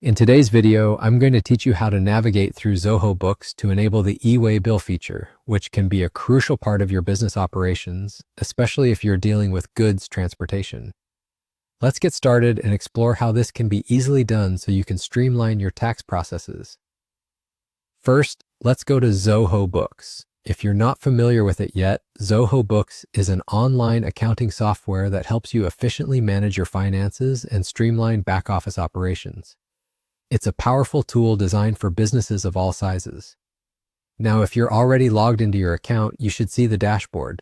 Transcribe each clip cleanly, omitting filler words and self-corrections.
In today's video, I'm going to teach you how to navigate through Zoho Books to enable the e-way bill feature, which can be a crucial part of your business operations, especially if you're dealing with goods transportation. Let's get started and explore how this can be easily done so you can streamline your tax processes. First, let's go to Zoho Books. If you're not familiar with it yet, Zoho Books is an online accounting software that helps you efficiently manage your finances and streamline back-office operations. It's a powerful tool designed for businesses of all sizes. Now, if you're already logged into your account, you should see the dashboard.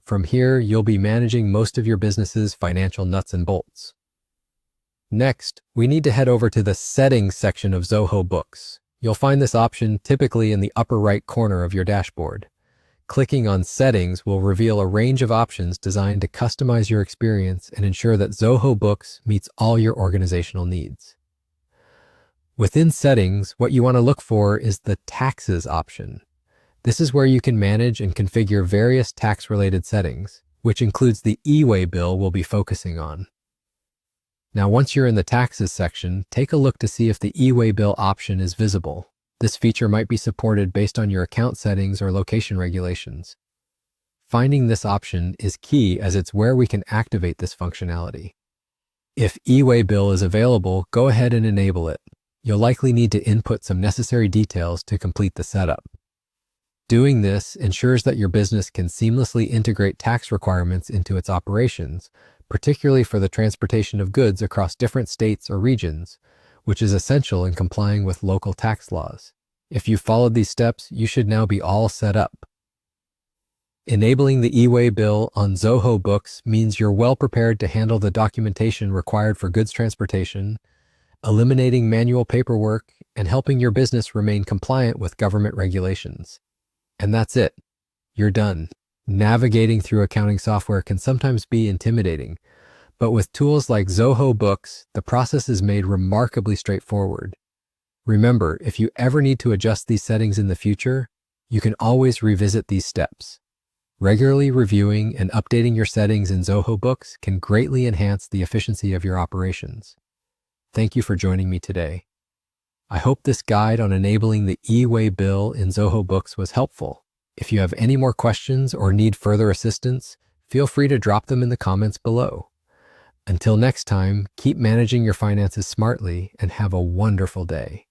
From here, you'll be managing most of your business's financial nuts and bolts. Next, we need to head over to the Settings section of Zoho Books. You'll find this option typically in the upper right corner of your dashboard. Clicking on Settings will reveal a range of options designed to customize your experience and ensure that Zoho Books meets all your organizational needs. Within Settings, what you want to look for is the Taxes option. This is where you can manage and configure various tax-related settings, which includes the e-way bill we'll be focusing on. Now, once you're in the Taxes section, take a look to see if the e-way bill option is visible. This feature might be supported based on your account settings or location regulations. Finding this option is key as it's where we can activate this functionality. If e-way bill is available, go ahead and enable it. You'll likely need to input some necessary details to complete the setup. Doing this ensures that your business can seamlessly integrate tax requirements into its operations, particularly for the transportation of goods across different states or regions, which is essential in complying with local tax laws. If you followed these steps, you should now be all set up. Enabling the e-way bill on Zoho Books means you're well prepared to handle the documentation required for goods transportation, eliminating manual paperwork, and helping your business remain compliant with government regulations. And that's it. You're done. Navigating through accounting software can sometimes be intimidating, but with tools like Zoho Books, the process is made remarkably straightforward. Remember, if you ever need to adjust these settings in the future, you can always revisit these steps. Regularly reviewing and updating your settings in Zoho Books can greatly enhance the efficiency of your operations. Thank you for joining me today. I hope this guide on enabling the e-way bill in Zoho Books was helpful. If you have any more questions or need further assistance, feel free to drop them in the comments below. Until next time, keep managing your finances smartly and have a wonderful day.